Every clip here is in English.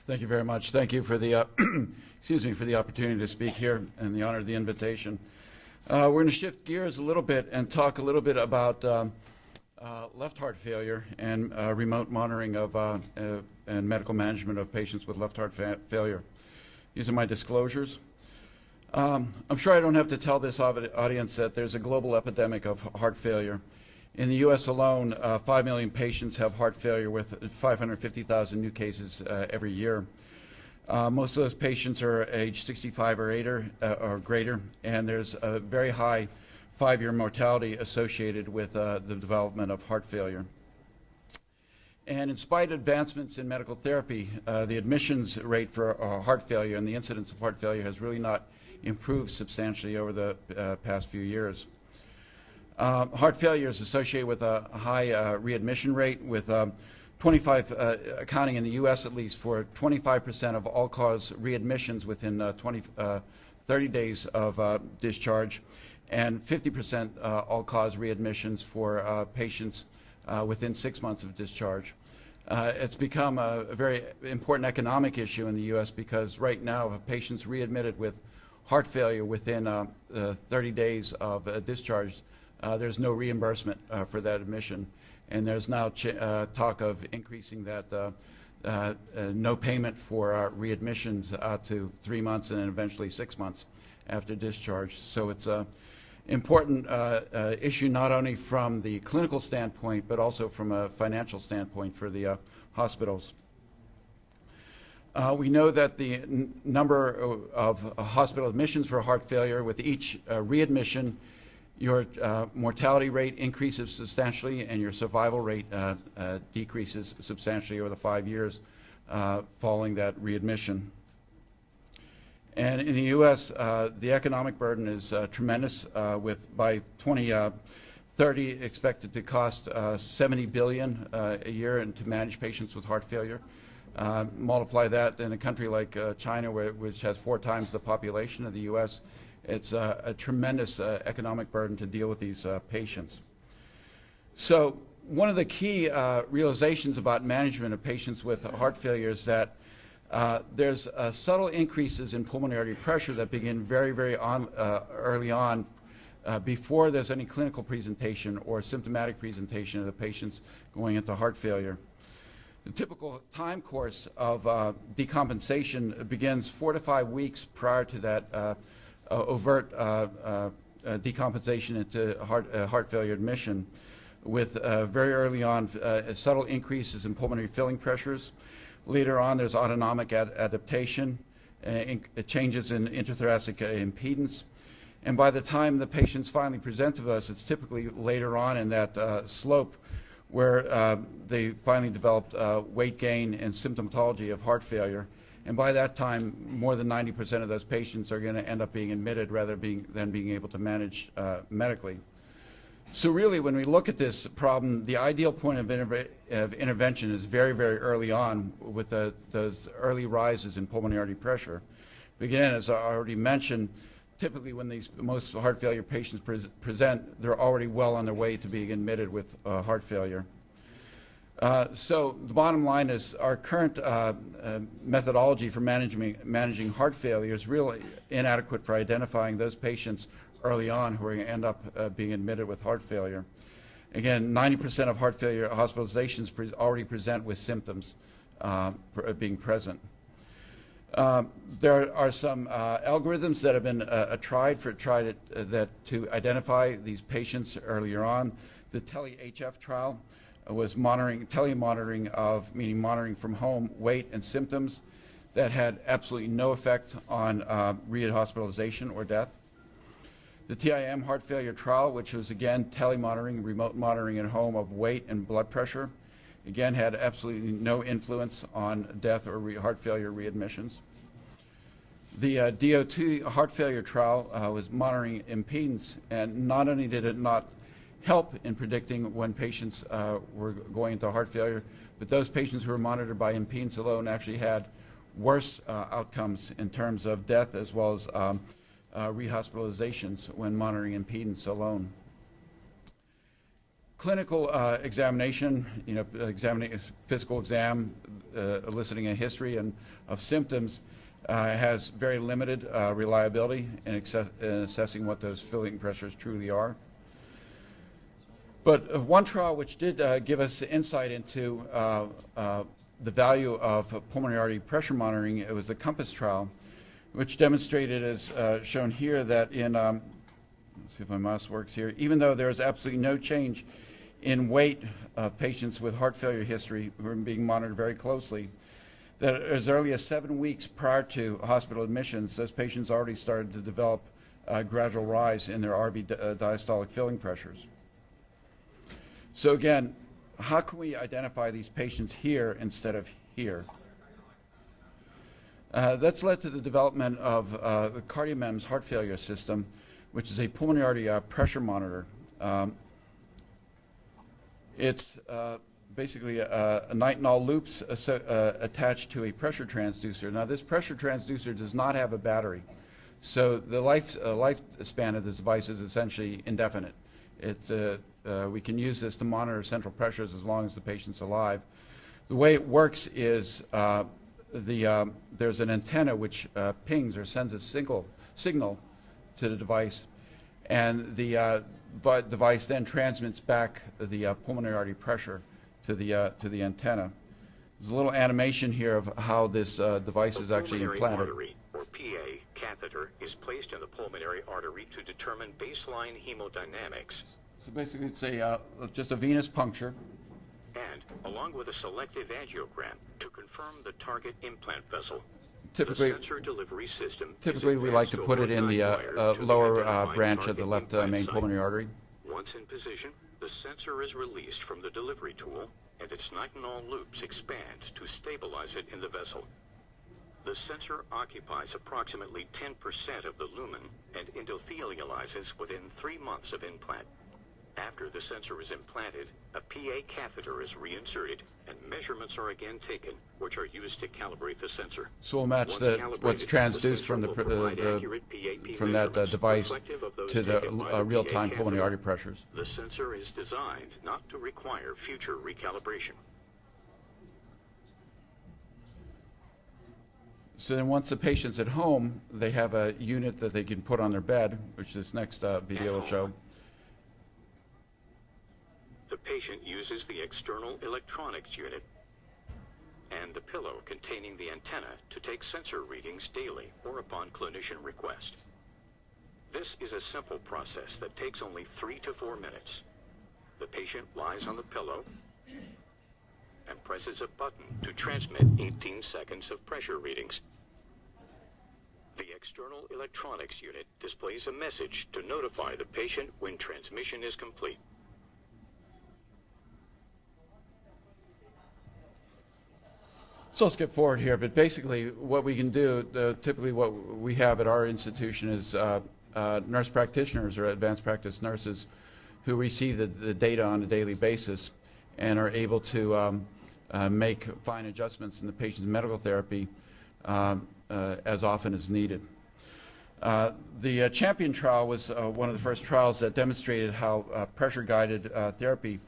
Thank you very much. Thank you for the excuse me, for the opportunity to speak here and the honor of the invitation. We're going to shift gears a little bit and talk a little bit about left heart failure and remote monitoring of and medical management of patients with left heart failure. These are my disclosures. I'm sure I don't have to tell this audience that there's a global epidemic of heart failure. In the U.S. alone, 5 million patients have heart failure with 550,000 new cases every year. Most of those patients are age 65 or greater, and there's a very high 5-year mortality associated with the development of heart failure. And in spite of advancements in medical therapy, the admissions rate for heart failure and the incidence of heart failure has really not improved substantially over the past few years. Heart failure is associated with a high readmission rate, with 25, accounting in the U.S. at least for 25% of all-cause readmissions within 30 days of discharge, and 50% all-cause readmissions for patients within 6 months of discharge. It's become a very important economic issue in the U.S. because right now, if patients readmitted with heart failure within 30 days of discharge, there's no reimbursement for that admission, and there's now talk of increasing that no payment for readmissions out to 3 months and then eventually 6 months after discharge. So it's an important issue not only from the clinical standpoint but also from a financial standpoint for the hospitals. We know that the number of hospital admissions for heart failure, with each readmission, your mortality rate increases substantially and your survival rate decreases substantially over the 5 years following that readmission. And in the U.S., the economic burden is tremendous, with by 2030 expected to cost $70 billion a year and to manage patients with heart failure. Multiply that in a country like China, which has 4 times the population of the U.S., it's a tremendous economic burden to deal with these patients. So one of the key realizations about management of patients with heart failure is that there's subtle increases in pulmonary artery pressure that begin very, very early on before there's any clinical presentation or symptomatic presentation of the patients going into heart failure. The typical time course of decompensation begins 4 to 5 weeks prior to that overt decompensation into heart failure admission, with very early on subtle increases in pulmonary filling pressures. Later on, there's autonomic adaptation, changes in intrathoracic impedance. And by the time the patients finally present to us, it's typically later on in that slope where they finally developed weight gain and symptomatology of heart failure. And by that time, more than 90% of those patients are going to end up being admitted rather than being able to manage medically. So really, when we look at this problem, the ideal point of intervention is very, very early on with those early rises in pulmonary artery pressure. Again, as I already mentioned, typically when most heart failure patients present, they're already well on their way to being admitted with heart failure. So the bottom line is our current methodology for managing heart failure is really inadequate for identifying those patients early on who are going to end up being admitted with heart failure. Again, 90% of heart failure hospitalizations already present with symptoms being present. There are some algorithms that have been tried to identify these patients earlier on. The Tele-HF trial was telemonitoring of, meaning monitoring from home, weight and symptoms that had absolutely no effect on rehospitalization or death. The TIM heart failure trial, which was again telemonitoring, remote monitoring at home of weight and blood pressure, again had absolutely no influence on death or heart failure readmissions. The DO2 heart failure trial was monitoring impedance, and not only did it not help in predicting when patients were going into heart failure, but those patients who were monitored by impedance alone actually had worse outcomes in terms of death as well as rehospitalizations when monitoring impedance alone. Clinical examination, examining physical exam, eliciting a history of symptoms, has very limited reliability in assessing what those filling pressures truly are. But one trial which did give us insight into the value of pulmonary artery pressure monitoring, it was the COMPASS trial, which demonstrated, as shown here, that in, let's see if my mouse works here, even though there is absolutely no change in weight of patients with heart failure history who are being monitored very closely, that as early as 7 weeks prior to hospital admissions, those patients already started to develop a gradual rise in their RV diastolic filling pressures. So again, how can we identify these patients here instead of here? That's led to the development of the Cardiomems heart failure system, which is a pulmonary artery pressure monitor. It's basically a nitinol loops attached to a pressure transducer. Now, this pressure transducer does not have a battery, so the lifespan of this device is essentially indefinite. We can use this to monitor central pressures as long as the patient's alive. The way it works is there's an antenna which pings or sends a signal to the device, and the device then transmits back the pulmonary artery pressure to the antenna. There's a little animation here of how this device is actually implanted. Artery, or PA, catheter is placed in the pulmonary artery to determine baseline hemodynamics. So basically it's just a venous puncture. And, along with a selective angiogram, to confirm the target implant vessel. Typically, the sensor delivery system we like to put it in the lower branch of the left main pulmonary artery. Once in position, the sensor is released from the delivery tool, and its nitinol loops expand to stabilize it in the vessel. The sensor occupies approximately 10% of the lumen and endothelializes within 3 months of implant. After the sensor is implanted, a PA catheter is reinserted and measurements are again taken, which are used to calibrate the sensor. So we'll match what's transduced from that device to the real-time pulmonary artery pressures. The sensor is designed not to require future recalibration. So then once the patient's at home, they have a unit that they can put on their bed, which this next video will show. The patient uses the external electronics unit and the pillow containing the antenna to take sensor readings daily or upon clinician request. This is a simple process that takes only 3 to 4 minutes. The patient lies on the pillow and presses a button to transmit 18 seconds of pressure readings. The external electronics unit displays a message to notify the patient when transmission is complete. So I'll skip forward here, but basically what we can do, typically what we have at our institution is nurse practitioners or advanced practice nurses who receive the data on a daily basis and are able to make fine adjustments in the patient's medical therapy as often as needed. The Champion trial was one of the first trials that demonstrated how pressure-guided therapy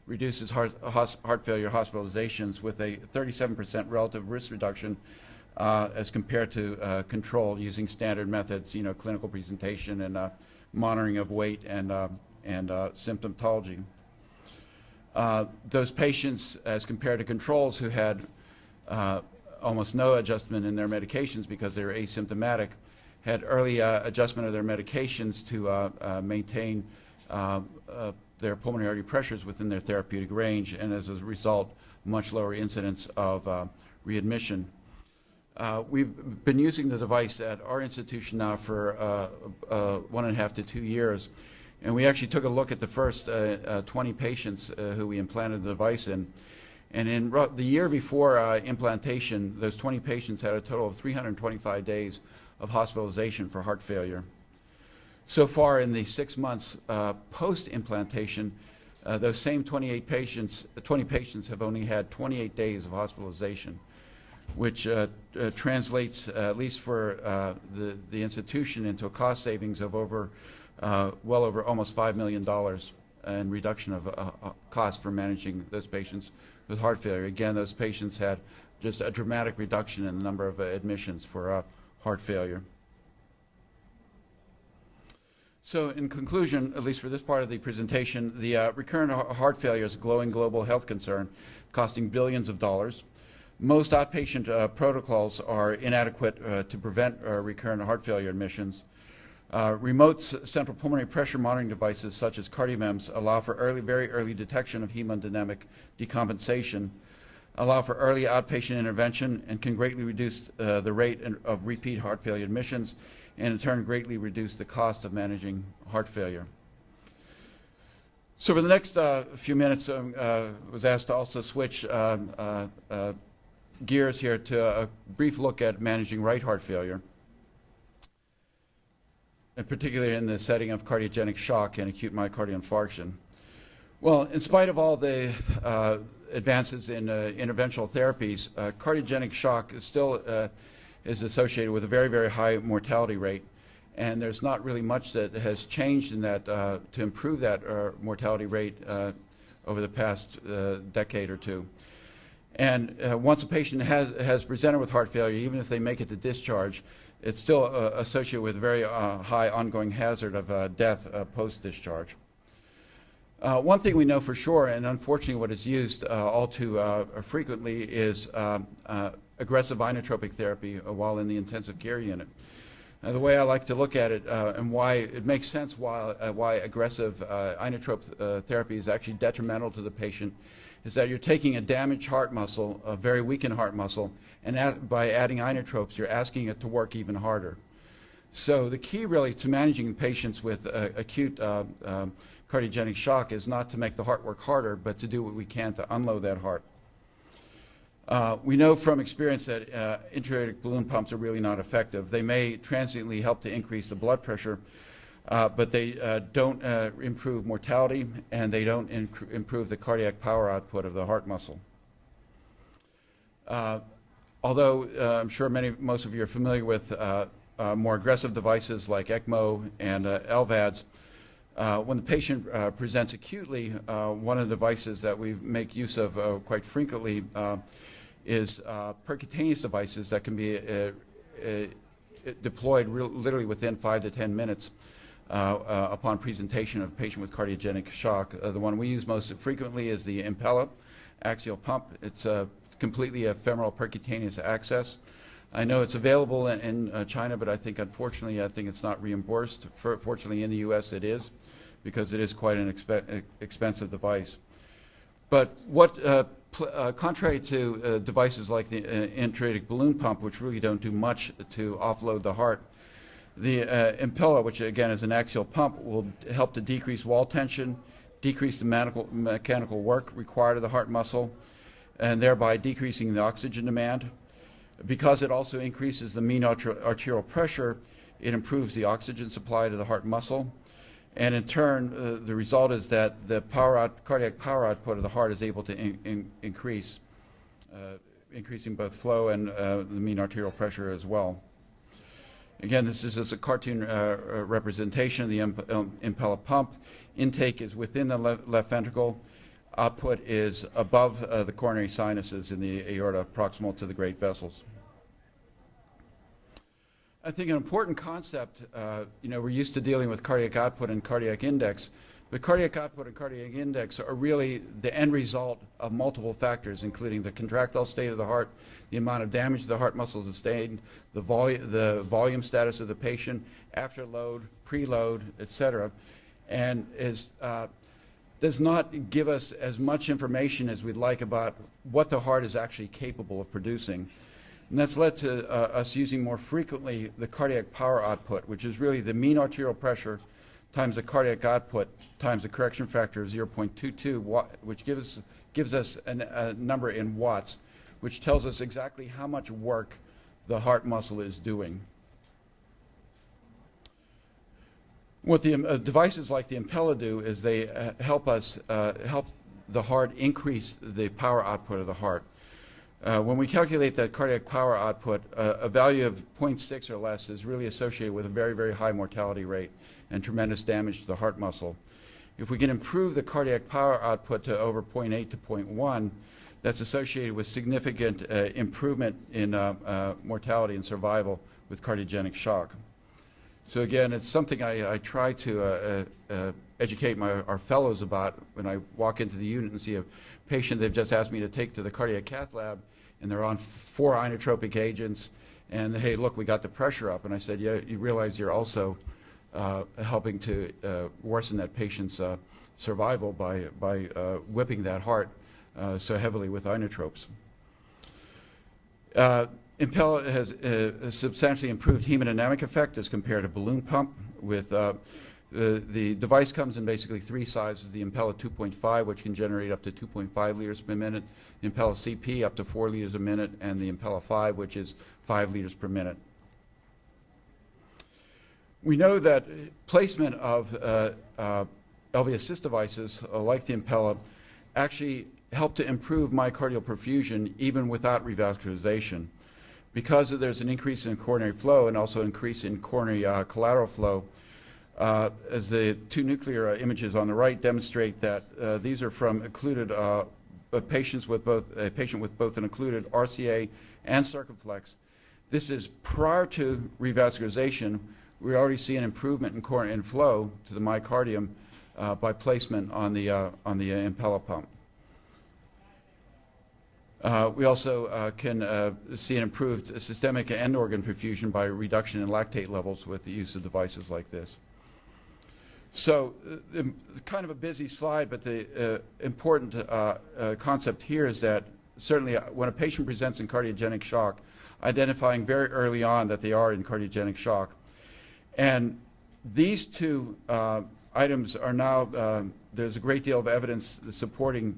reduces heart failure hospitalizations with a 37% relative risk reduction as compared to control using standard methods, clinical presentation and monitoring of weight and symptomatology. Those patients, as compared to controls who had almost no adjustment in their medications because they were asymptomatic, had early adjustment of their medications to maintain their pulmonary artery pressures within their therapeutic range, and as a result, much lower incidence of readmission. We've been using the device at our institution now for 1.5 to 2 years, and we actually took a look at the first 20 patients who we implanted the device in. And in the year before implantation, those 20 patients had a total of 325 days of hospitalization for heart failure. So far in the 6 months post-implantation, those same 20 patients have only had 28 days of hospitalization, which translates, at least for the institution, into a cost savings of well over almost $5 million and reduction of cost for managing those patients with heart failure. Again, those patients had just a dramatic reduction in the number of admissions for heart failure. So in conclusion, at least for this part of the presentation, the recurrent heart failure is a growing global health concern, costing billions of dollars. Most outpatient protocols are inadequate to prevent recurrent heart failure admissions. Remote central pulmonary pressure monitoring devices such as Cardiomems allow for very early detection of hemodynamic decompensation, allow for early outpatient intervention, and can greatly reduce the rate of repeat heart failure admissions, and in turn greatly reduce the cost of managing heart failure. So for the next few minutes, I was asked to also switch gears here to a brief look at managing right heart failure, and particularly in the setting of cardiogenic shock and acute myocardial infarction. Well, in spite of all the advances in interventional therapies, cardiogenic shock is still is associated with a very high mortality rate, and there's not really much that has changed in that to improve that mortality rate over the past decade or two. And once a patient has presented with heart failure, even if they make it to discharge, it's still associated with very high ongoing hazard of death post-discharge. One thing we know for sure, and unfortunately what is used all too frequently, is aggressive inotropic therapy while in the intensive care unit. The way I like to look at it and why it makes sense why aggressive inotrope therapy is actually detrimental to the patient is that you're taking a damaged heart muscle, a very weakened heart muscle, and by adding inotropes, you're asking it to work even harder. So the key really to managing patients with acute cardiogenic shock is not to make the heart work harder, but to do what we can to unload that heart. We know from experience that intra-aortic balloon pumps are really not effective. They may transiently help to increase the blood pressure, but they don't improve mortality, and they don't improve the cardiac power output of the heart muscle. Although I'm sure most of you are familiar with more aggressive devices like ECMO and LVADs, when the patient presents acutely, one of the devices that we make use of quite frequently is percutaneous devices that can be deployed literally within 5 to 10 minutes upon presentation of a patient with cardiogenic shock. The one we use most frequently is the Impella Axial Pump. It's completely a femoral percutaneous access. I know it's available in China, but I think unfortunately it's not reimbursed. Fortunately in the US it is, because it is quite an expensive device. But contrary to devices like the intra-aortic balloon pump, which really don't do much to offload the heart, the Impella, which again is an axial pump, will help to decrease wall tension, decrease the mechanical work required of the heart muscle, and thereby decreasing the oxygen demand. Because it also increases the mean arterial pressure, it improves the oxygen supply to the heart muscle. And in turn, the result is that the cardiac power output of the heart is able to increase, increasing both flow and the mean arterial pressure as well. Again, this is just a cartoon representation of the Impella pump. Intake is within the left ventricle. Output is above the coronary sinuses in the aorta, proximal to the great vessels. I think an important concept, we're used to dealing with cardiac output and cardiac index, but cardiac output and cardiac index are really the end result of multiple factors, including the contractile state of the heart, the amount of damage to the heart muscles sustained, the volume status of the patient, after load, preload, etc., and does not give us as much information as we'd like about what the heart is actually capable of producing. And that's led to us using more frequently the cardiac power output, which is really the mean arterial pressure times the cardiac output times the correction factor of 0.22, which gives us a number in watts, which tells us exactly how much work the heart muscle is doing. What the devices like the Impella do is they help the heart increase the power output of the heart. When we calculate that cardiac power output, a value of 0.6 or less is really associated with a very high mortality rate and tremendous damage to the heart muscle. If we can improve the cardiac power output to over 0.8 to 0.1, that's associated with significant improvement in mortality and survival with cardiogenic shock. So again, it's something I try to educate our fellows about when I walk into the unit and see a patient they've just asked me to take to the cardiac cath lab, and they're on 4 inotropic agents, and hey, look, we got the pressure up. And I said, yeah, you realize you're also helping to worsen that patient's survival by whipping that heart so heavily with inotropes. Impella has a substantially improved hemodynamic effect as compared to balloon pump. With the device comes in basically 3 sizes: the Impella 2.5, which can generate up to 2.5 liters per minute, the Impella CP up to 4 liters a minute, and the Impella 5, which is 5 liters per minute. We know that placement of LV assist devices like the Impella actually help to improve myocardial perfusion even without revascularization. Because there's an increase in coronary flow and also increase in coronary collateral flow, as the 2 nuclear images on the right demonstrate that these are from occluded patients with a patient with both an occluded RCA and circumflex. This is prior to revascularization. We already see an improvement in coronary flow to the myocardium by placement on the Impella pump. We also can see an improved systemic end organ perfusion by reduction in lactate levels with the use of devices like this. So kind of a busy slide, but the important concept here is that certainly when a patient presents in cardiogenic shock, identifying very early on that they are in cardiogenic shock. And these 2 items are now, there's a great deal of evidence supporting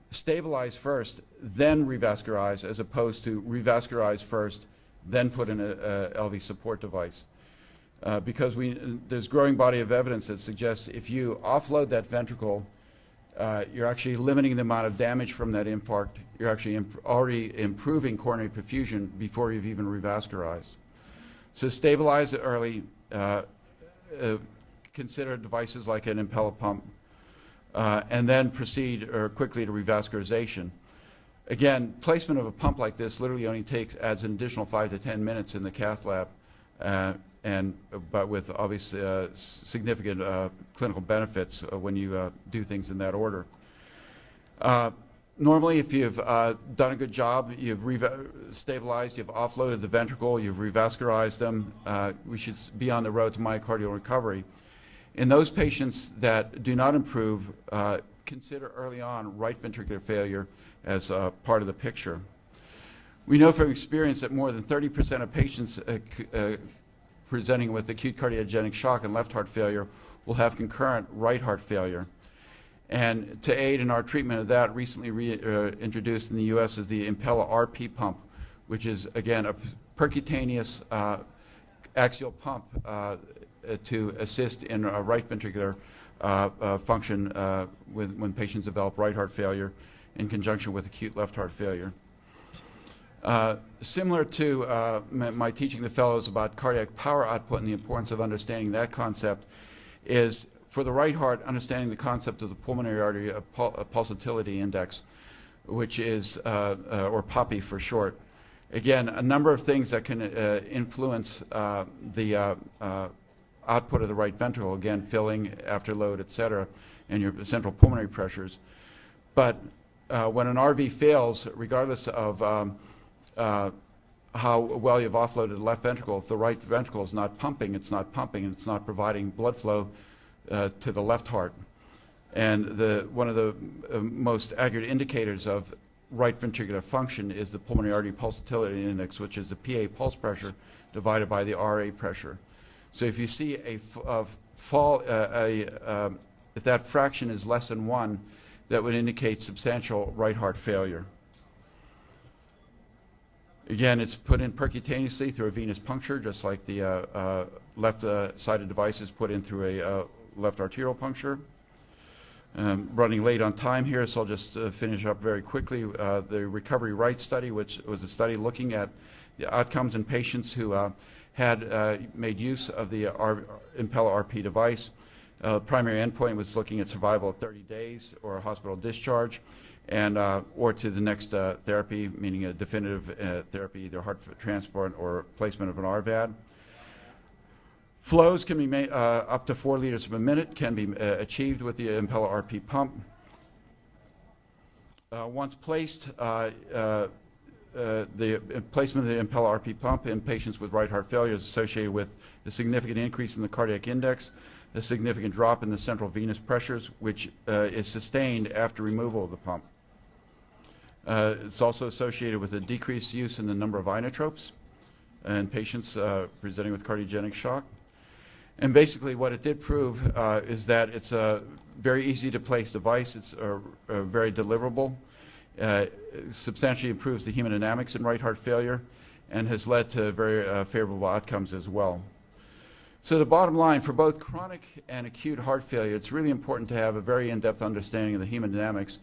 stabilize first, then revascularize, as opposed to revascularize first, then put in a LV support device. Because there's growing body of evidence that suggests if you offload that ventricle, you're actually limiting the amount of damage from that infarct. You're actually already improving coronary perfusion before you've even revascularized. So stabilize it early. Consider devices like an Impella pump. And then proceed quickly to revascularization. Again, placement of a pump like this literally only adds an additional 5 to 10 minutes in the cath lab, but with obviously significant clinical benefits when you do things in that order. Normally, if you've done a good job, you've stabilized, you've offloaded the ventricle, you've revascularized them, we should be on the road to myocardial recovery. In those patients that do not improve, consider early on right ventricular failure as part of the picture. We know from experience that more than 30% of patients presenting with acute cardiogenic shock and left heart failure will have concurrent right heart failure. And to aid in our treatment of that, recently introduced in the U.S. is the Impella RP pump, which is, again, a percutaneous axial pump to assist in right ventricular function when patients develop right heart failure in conjunction with acute left heart failure. Similar to my teaching the fellows about cardiac power output and the importance of understanding that concept is, for the right heart, understanding the concept of the pulmonary artery pulsatility index, which is, or PAPI for short. Again, a number of things that can influence the output of the right ventricle, again, filling, afterload, et cetera, and your central pulmonary pressures. But when an RV fails, regardless of how well you've offloaded the left ventricle, if the right ventricle is not pumping, it's not pumping, and it's not providing blood flow to the left heart. And one of the most accurate indicators of right ventricular function is the pulmonary artery pulsatility index, which is the PA pulse pressure divided by the RA pressure. So if you see a fall, if that fraction is less than 1, that would indicate substantial right heart failure. Again, it's put in percutaneously through a venous puncture, just like the left-sided device is put in through a left arterial puncture. Running late on time here, so I'll just finish up very quickly. The Recovery Right study, which was a study looking at the outcomes in patients who had made use of the Impella RP device. Primary endpoint was looking at survival at 30 days or hospital discharge, and or to the next therapy, meaning a definitive therapy, either heart transport or placement of an RVAD. Flows can be up to 4 liters per minute, can be achieved with the Impella RP pump. Once placed, the placement of the Impella RP pump in patients with right heart failure is associated with a significant increase in the cardiac index, a significant drop in the central venous pressures, which is sustained after removal of the pump. It's also associated with a decreased use in the number of inotropes in patients presenting with cardiogenic shock. And basically what it did prove is that it's a very easy to place device. It's very deliverable. Substantially improves the hemodynamics in right heart failure and has led to very favorable outcomes as well. So the bottom line, for both chronic and acute heart failure, it's really important to have a very in-depth understanding of the hemodynamics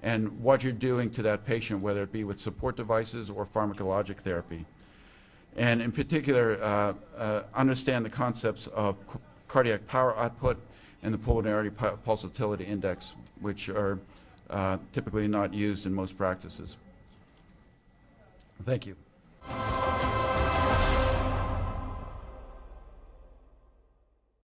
and what you're doing to that patient, whether it be with support devices or pharmacologic therapy. And in particular, understand the concepts of cardiac power output and the pulmonary pulsatility index, which are typically not used in most practices. Thank you.